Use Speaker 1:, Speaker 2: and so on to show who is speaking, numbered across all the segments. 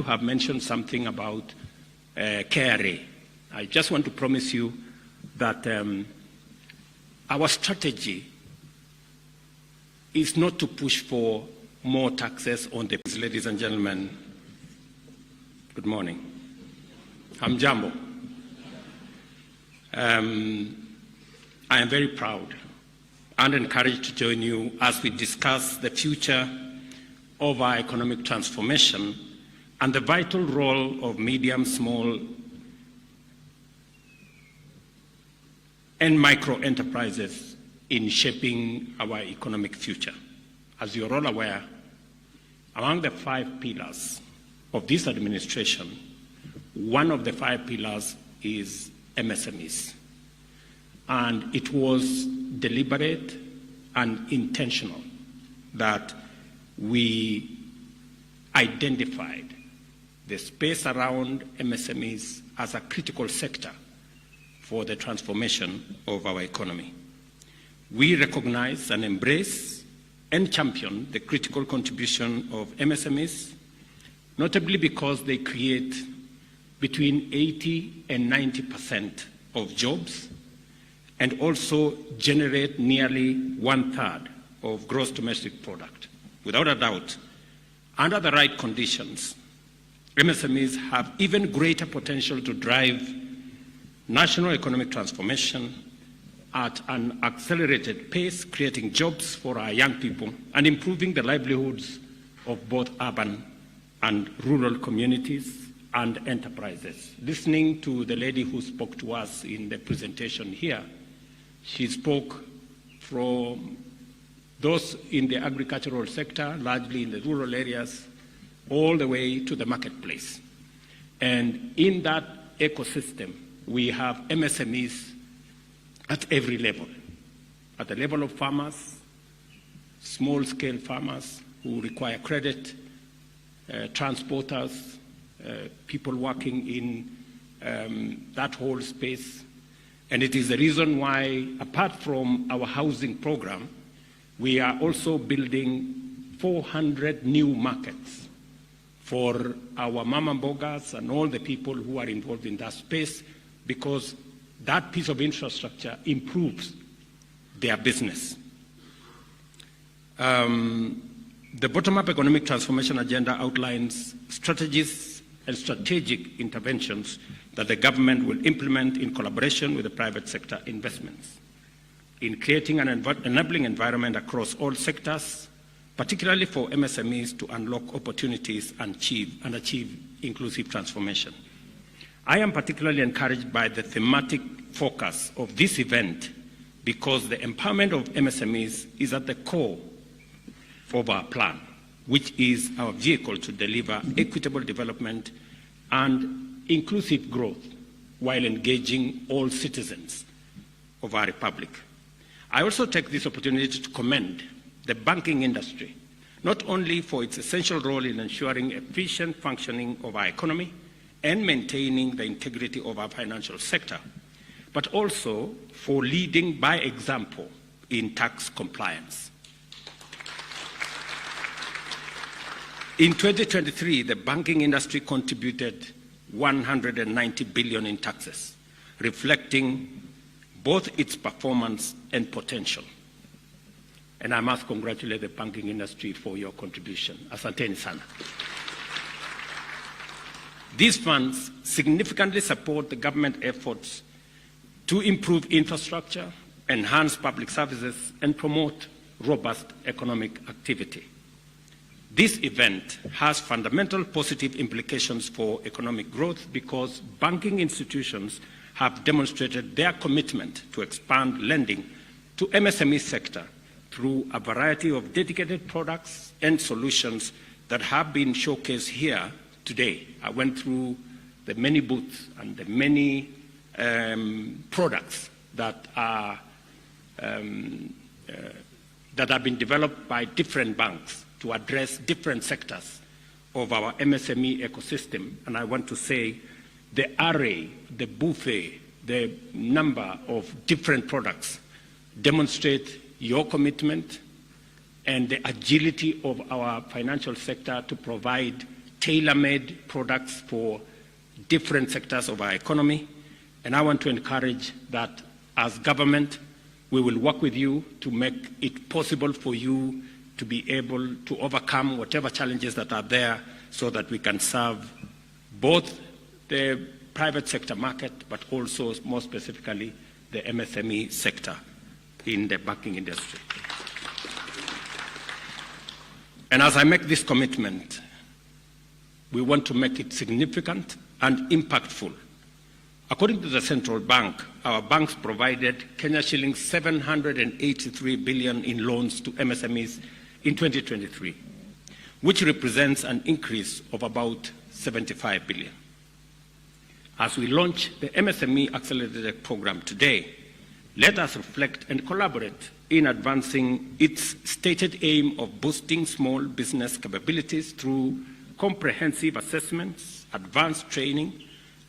Speaker 1: you have mentioned something about KRA. I just want to promise you that our strategy is not to push for more taxes on the... Ladies and gentlemen, good morning. Hamjambo. I am very proud and encouraged to join you as we discuss the future of our economic transformation and the vital role of medium, small, and micro enterprises in shaping our economic future. As you're all aware, among the 5 pillars of this administration, one of the 5 pillars is MSMEs. And it was deliberate and intentional that we identified the space around MSMEs as a critical sector for the transformation of our economy. We recognize and embrace and champion the critical contribution of MSMEs, notably because they create between 80 and 90% of jobs and also generate nearly 1/3 of gross domestic product. Without a doubt, under the right conditions, MSMEs have even greater potential to drive national economic transformation at an accelerated pace, creating jobs for our young people and improving the livelihoods of both urban and rural communities and enterprises. Listening to the lady who spoke to us in the presentation here, she spoke from those in the agricultural sector, largely in the rural areas, all the way to the marketplace. And in that ecosystem, we have MSMEs at every level, at the level of farmers, small-scale farmers who require credit, transporters, people working in that whole space. And it is the reason why, apart from our housing program, we are also building 400 new markets for our mama mbogas and all the people who are involved in that space, because that piece of infrastructure improves their business. The bottom-up economic transformation agenda outlines strategies and strategic interventions that the government will implement in collaboration with the private sector investments in creating an enabling environment across all sectors, particularly for MSMEs to unlock opportunities and achieve inclusive transformation. I am particularly encouraged by the thematic focus of this event because the empowerment of MSMEs is at the core of our plan, which is our vehicle to deliver equitable development and inclusive growth while engaging all citizens of our republic. I also take this opportunity to commend the banking industry, not only for its essential role in ensuring efficient functioning of our economy and maintaining the integrity of our financial sector, but also for leading by example in tax compliance. In 2023, the banking industry contributed 190 billion in taxes, reflecting both its performance and potential. And I must congratulate the banking industry for your contribution. Asanteni sana. These funds significantly support the government efforts to improve infrastructure, enhance public services, and promote robust economic activity. This event has fundamental positive implications for economic growth because banking institutions have demonstrated their commitment to expand lending to MSME sector through a variety of dedicated products and solutions that have been showcased here today. I went through the many booths and the many products that are that have been developed by different banks to address different sectors of our MSME ecosystem. And I want to say the array, the buffet, the number of different products demonstrate your commitment and the agility of our financial sector to provide tailor-made products for different sectors of our economy. And I want to encourage that as government, we will work with you to make it possible for you to be able to overcome whatever challenges that are there so that we can serve both the private sector market, but also more specifically the MSME sector in the banking industry. And as I make this commitment, we want to make it significant and impactful. According to the central bank, our banks provided Kenya shillings 783 billion in loans to MSMEs in 2023, which represents an increase of about 75 billion. As we launch the MSME Accelerated Program today, let us reflect and collaborate in advancing its stated aim of boosting small business capabilities through comprehensive assessments, advanced training,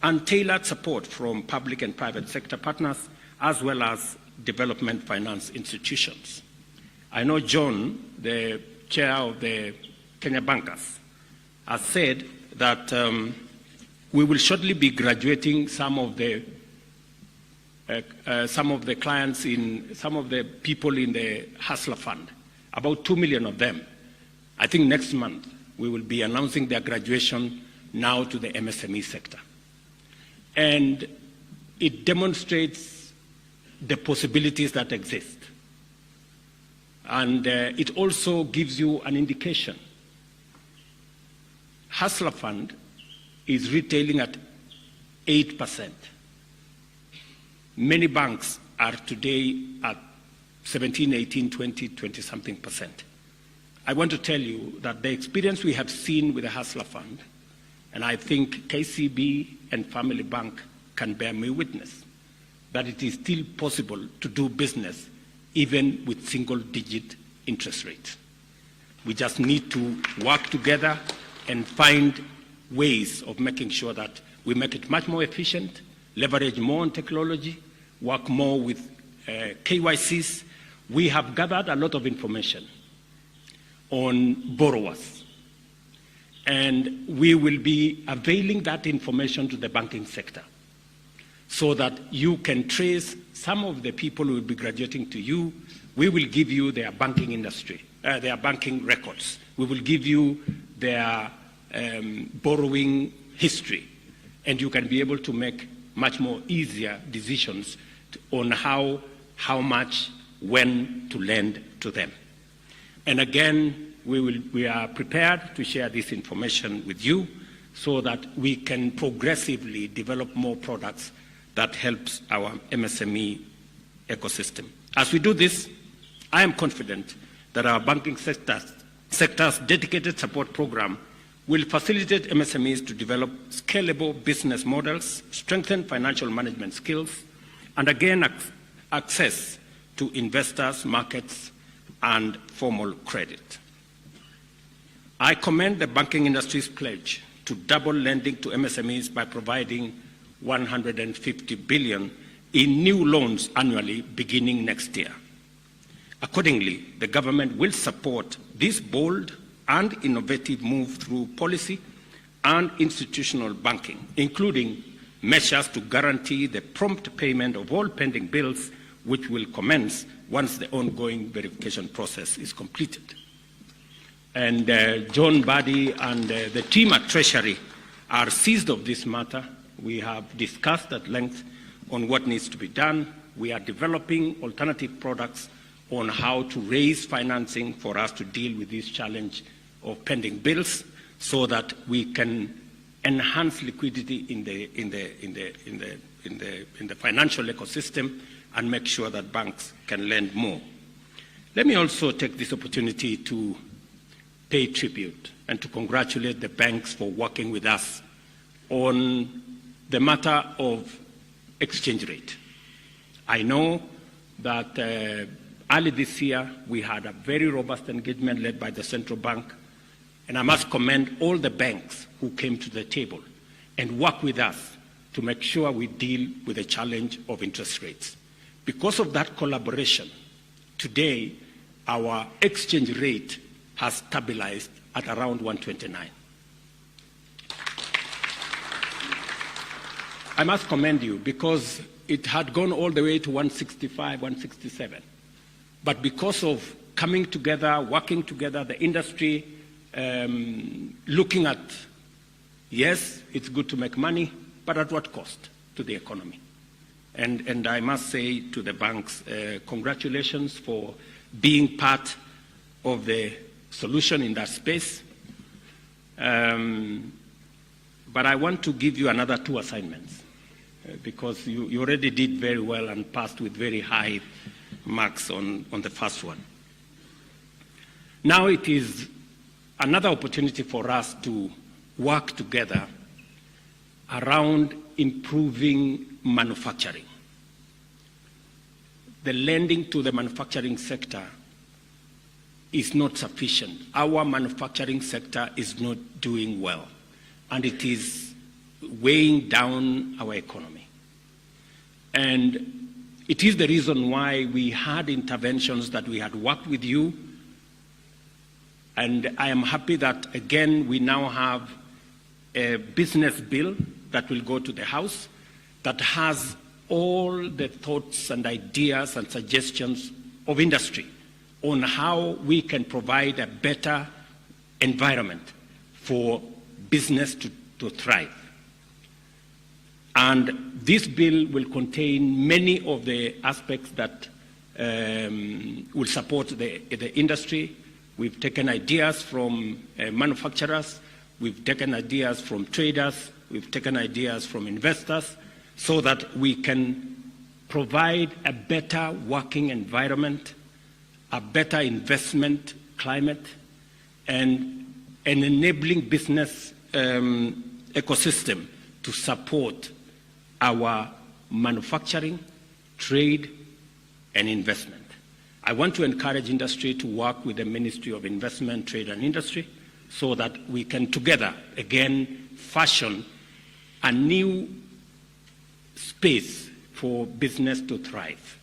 Speaker 1: and tailored support from public and private sector partners, as well as development finance institutions. I know John, the chair of the Kenya Bankers, has said that we will shortly be graduating some of the clients in some of the people in the Hustler Fund, about 2 million of them. I think next month we will be announcing their graduation now to the MSME sector. And it demonstrates the possibilities that exist. And it also gives you an indication. Hustler Fund is retailing at 8%. Many banks are today at 17, 18, 20, 20-something percent. I want to tell you that the experience we have seen with the Hustler Fund, and I think KCB and Family Bank can bear me witness, that it is still possible to do business even with single-digit interest rates. We just need to work together and find ways of making sure that we make it much more efficient, leverage more on technology, work more with KYCs. We have gathered a lot of information on borrowers, and we will be availing that information to the banking sector so that you can trace some of the people who will be graduating to you. We will give you their banking industry, their banking records. We will give you their borrowing history, and you can be able to make much more easier decisions on how much, when to lend to them. And again, we are prepared to share this information with you so that we can progressively develop more products that helps our MSME ecosystem. As we do this, I am confident that our banking sector's dedicated support program will facilitate MSMEs to develop scalable business models, strengthen financial management skills, and again access to investors, markets, and formal credit. I commend the banking industry's pledge to double lending to MSMEs by providing 150 billion in new loans annually beginning next year. Accordingly, the government will support this bold and innovative move through policy and institutional banking, including measures to guarantee the prompt payment of all pending bills, which will commence once the ongoing verification process is completed. And John Buddy and the team at Treasury are seized of this matter. We have discussed at length on what needs to be done. We are developing alternative products on how to raise financing for us to deal with this challenge of pending bills so that we can enhance liquidity in the financial ecosystem and make sure that banks can lend more. Let me also take this opportunity to pay tribute and to congratulate the banks for working with us on the matter of exchange rate. I know that early this year we had a very robust engagement led by the central bank, and I must commend all the banks who came to the table and worked with us to make sure we deal with the challenge of interest rates. Because of that collaboration, today our exchange rate has stabilized at around 129. I must commend you because it had gone all the way to 165, 167. But because of coming together, working together, the industry, looking at, yes, it's good to make money, but at what cost to the economy? And I must say to the banks, congratulations for being part of the solution in that space. But I want to give you another 2 assignments because you already did very well and passed with very high marks on the first one. Now it is another opportunity for us to work together around improving manufacturing. The lending to the manufacturing sector is not sufficient. Our manufacturing sector is not doing well, and it is weighing down our economy. And it is the reason why we had interventions that we had worked with you, and I am happy that, again, we now have a business bill that will go to the House that has all the thoughts and ideas and suggestions of industry on how we can provide a better environment for business to thrive. And this bill will contain many of the aspects that will support the industry. We've taken ideas from manufacturers, we've taken ideas from traders, we've taken ideas from investors, so that we can provide a better working environment, a better investment climate, and an enabling business ecosystem to support our manufacturing, trade, and investment. I want to encourage industry to work with the Ministry of Investment, Trade and Industry so that we can together, again, fashion a new space for business to thrive.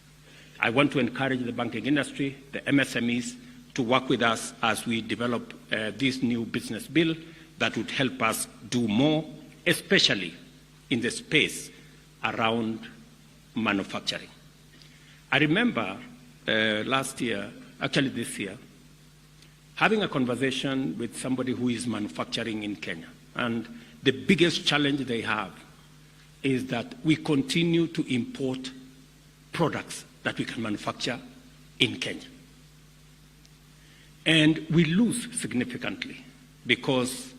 Speaker 1: I want to encourage the banking industry, the MSMEs, to work with us as we develop this new business bill that would help us do more, especially in the space around manufacturing. I remember last year, actually this year, having a conversation with somebody who is manufacturing in Kenya. And the biggest challenge they have is that we continue to import products that we can manufacture in Kenya. And we lose significantly because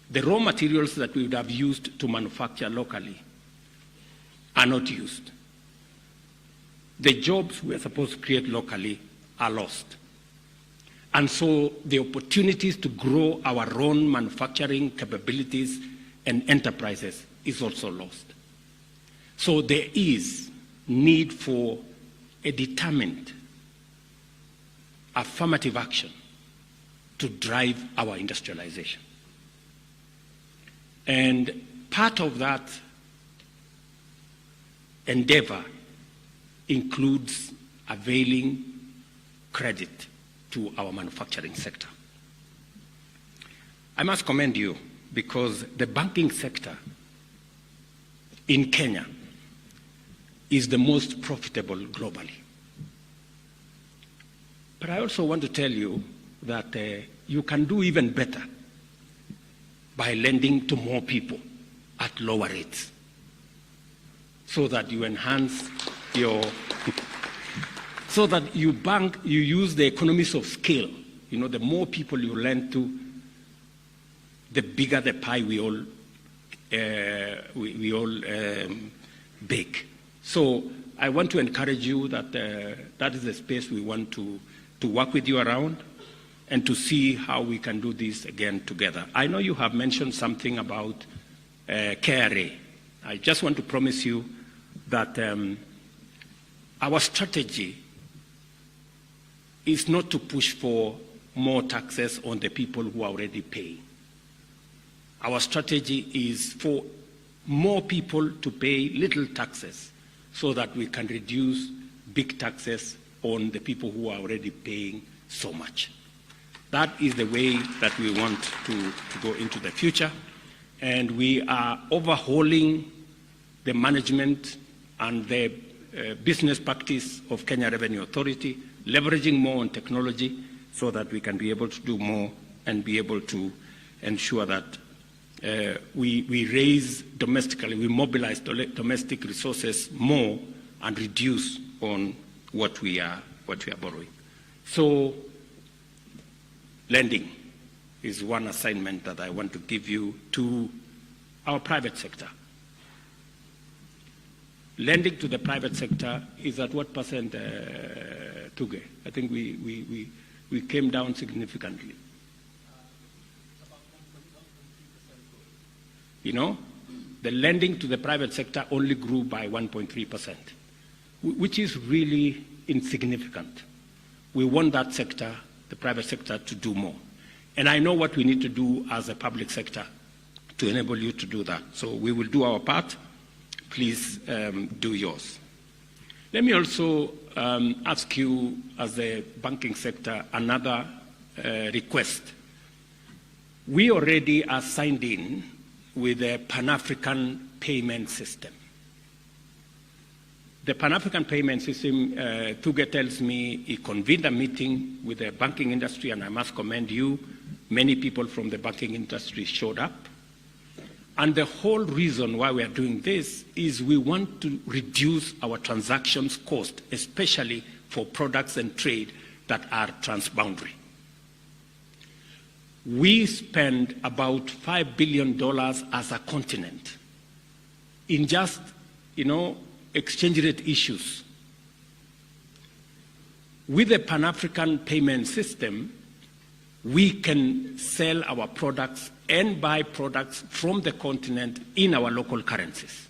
Speaker 1: the raw materials that we would have used to manufacture locally are not used. The jobs we are supposed to create locally are lost. And so the opportunities to grow our own manufacturing capabilities and enterprises is also lost. So there is need for a determined, affirmative action to drive our industrialization. And part of that endeavor includes availing credit to our manufacturing sector. I must commend you because the banking sector in Kenya is the most profitable globally. But I also want to tell you that you can do even better by lending to more people at lower rates so that you enhance your, so that you use the economies of scale. You know, the more people you lend to, the bigger the pie we all bake. So I want to encourage you that that is the space we want to work with you around and to see how we can do this again together. I know you have mentioned something about KRA. I just want to promise you that our strategy is not to push for more taxes on the people who are already paying. Our strategy is for more people to pay little taxes so that we can reduce big taxes on the people who are already paying so much. That is the way that we want to go into the future. And we are overhauling the management and the business practice of Kenya Revenue Authority, leveraging more on technology so that we can be able to do more and be able to ensure that we raise domestically, we mobilize domestic resources more and reduce on what we are borrowing. So lending is one assignment that I want to give you to our private sector. Lending to the private sector is at what percent, Tuge? I think we came down significantly. You know, the lending to the private sector only grew by 1.3%, which is really insignificant. We want that sector, the private sector, to do more. And I know what we need to do as a public sector to enable you to do that. So we will do our part. Please do yours. Let me also ask you, as the banking sector, another request. We already are signed in with a Pan-African payment system. The Pan-African payment system, Tuge tells me he convened a meeting with the banking industry, and I must commend you. Many people from the banking industry showed up. And the whole reason why we are doing this is we want to reduce our transactions cost, especially for products and trade that are transboundary. We spend about $5 billion as a continent in just, exchange rate issues. With the Pan-African payment system, we can sell our products and buy products from the continent in our local currencies.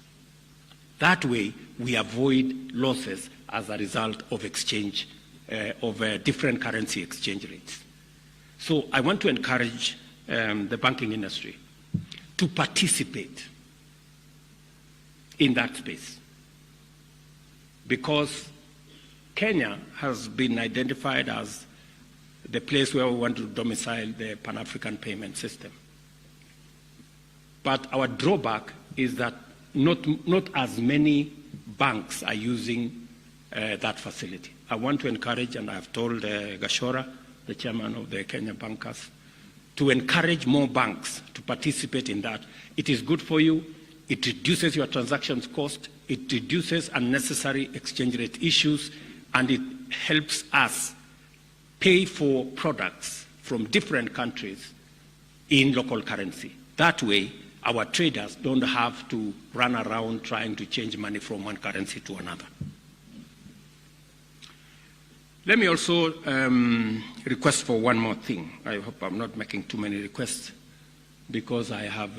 Speaker 1: That way, we avoid losses as a result of exchange of different currency exchange rates. So I want to encourage the banking industry to participate in that space, because Kenya has been identified as the place where we want to domicile the Pan-African payment system. But our drawback is that not as many banks are using that facility. I want to encourage, and I've told Gashora, the chairman of the Kenya Bankers, to encourage more banks to participate in that. It is good for you. It reduces your transactions cost. It reduces unnecessary exchange rate issues, and it helps us pay for products from different countries in local currency. That way, our traders don't have to run around trying to change money from one currency to another. Let me also request for one more thing. I hope I'm not making too many requests, because I have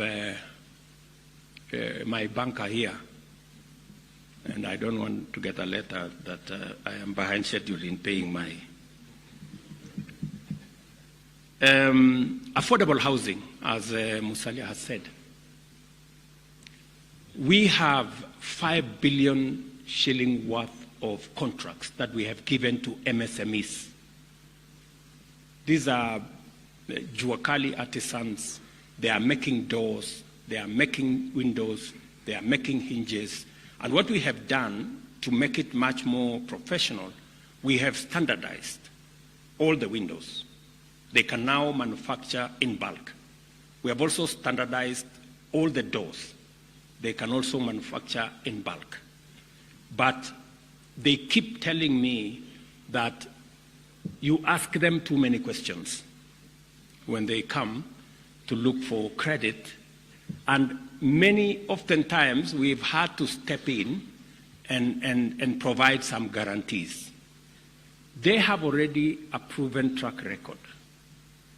Speaker 1: my banker here, and I don't want to get a letter that I am behind schedule in paying my affordable housing, as Musalia has said. We have 5 billion shilling worth of contracts that we have given to MSMEs. These are Juakali artisans. They are making doors, they are making windows, they are making hinges. And what we have done to make it much more professional, we have standardized all the windows. They can now manufacture in bulk. We have also standardized all the doors. They can also manufacture in bulk. But they keep telling me that you ask them too many questions when they come to look for credit. And oftentimes, we've had to step in and provide some guarantees. They have already a proven track record.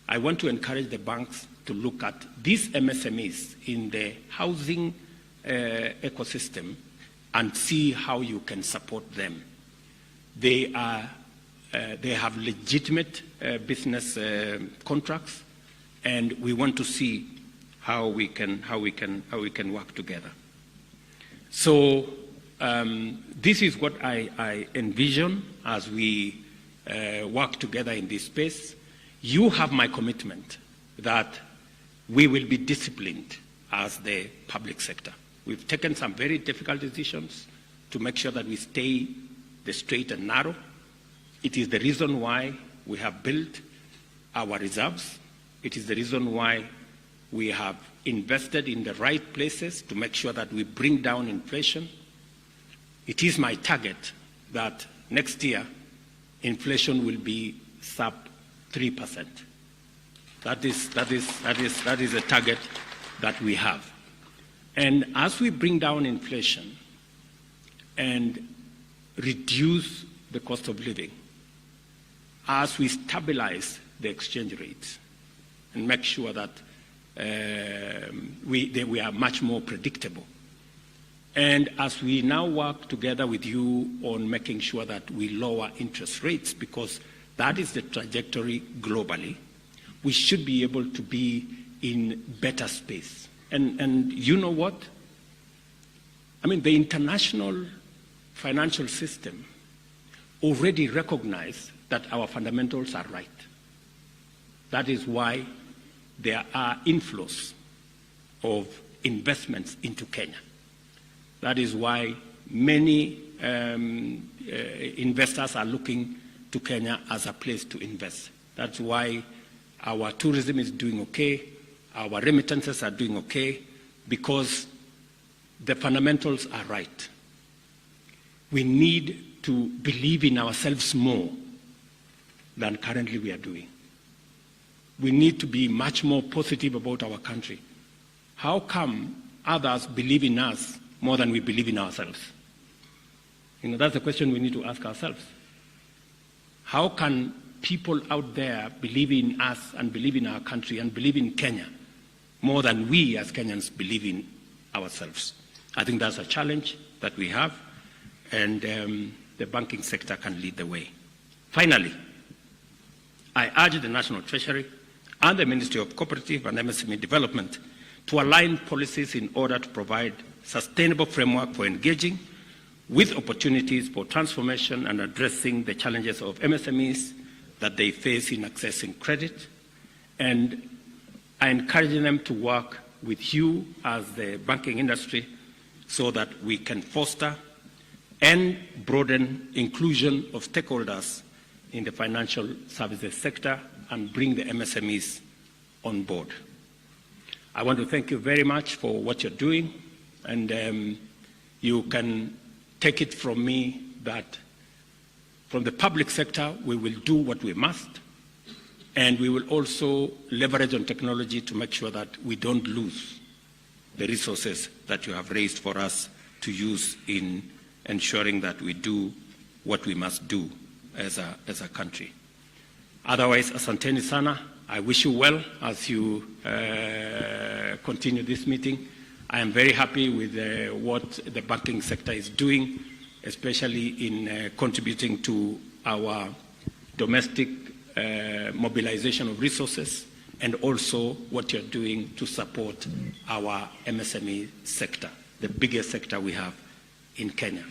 Speaker 1: I want to encourage the banks to look at these MSMEs in the housing ecosystem and see how you can support them. They have legitimate business contracts, and we want to see how we can work together. So this is what I envision as we work together in this space. You have my commitment that we will be disciplined as the public sector. We've taken some very difficult decisions to make sure that we stay the straight and narrow. It is the reason why we have built our reserves. It is the reason why we have invested in the right places to make sure that we bring down inflation. It is my target that next year inflation will be sub 3%. That is a target that we have. And as we bring down inflation and reduce the cost of living, as we stabilize the exchange rate and make sure that we are much more predictable, and as we now work together with you on making sure that we lower interest rates, because that is the trajectory globally, we should be able to be in better space. And you know what? I mean, the international financial system already recognized that our fundamentals are right. That is why there are inflows of investments into Kenya. That is why many investors are looking to Kenya as a place to invest. That's why our tourism is doing okay, our remittances are doing okay, because the fundamentals are right. We need to believe in ourselves more than currently we are doing. We need to be much more positive about our country. How come others believe in us more than we believe in ourselves? You know, that's the question we need to ask ourselves. How can people out there believe in us and believe in our country and believe in Kenya more than we as Kenyans believe in ourselves? I think that's a challenge that we have, and the banking sector can lead the way. Finally, I urge the National Treasury and the Ministry of Cooperative and MSME Development to align policies in order to provide sustainable framework for engaging with opportunities for transformation and addressing the challenges of MSMEs that they face in accessing credit. And I encourage them to work with you as the banking industry so that we can foster and broaden inclusion of stakeholders in the financial services sector and bring the MSMEs on board. I want to thank you very much for what you're doing, and you can take it from me that from the public sector we will do what we must, and we will also leverage on technology to make sure that we don't lose the resources that you have raised for us to use in ensuring that we do what we must do as a country. Otherwise, asanteni sana. I wish you well as you continue this meeting. I am very happy with what the banking sector is doing, especially in contributing to our domestic mobilization of resources, and also what you're doing to support our MSME sector, the biggest sector we have in Kenya.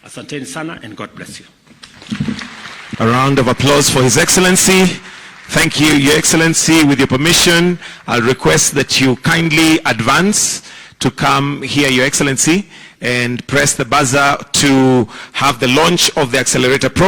Speaker 1: Asanteni sana, and God bless you.
Speaker 2: A round of applause for His Excellency. Thank you, Your Excellency. With your permission, I'll request that you kindly advance to come here, Your Excellency, and press the buzzer to have the launch of the accelerator program.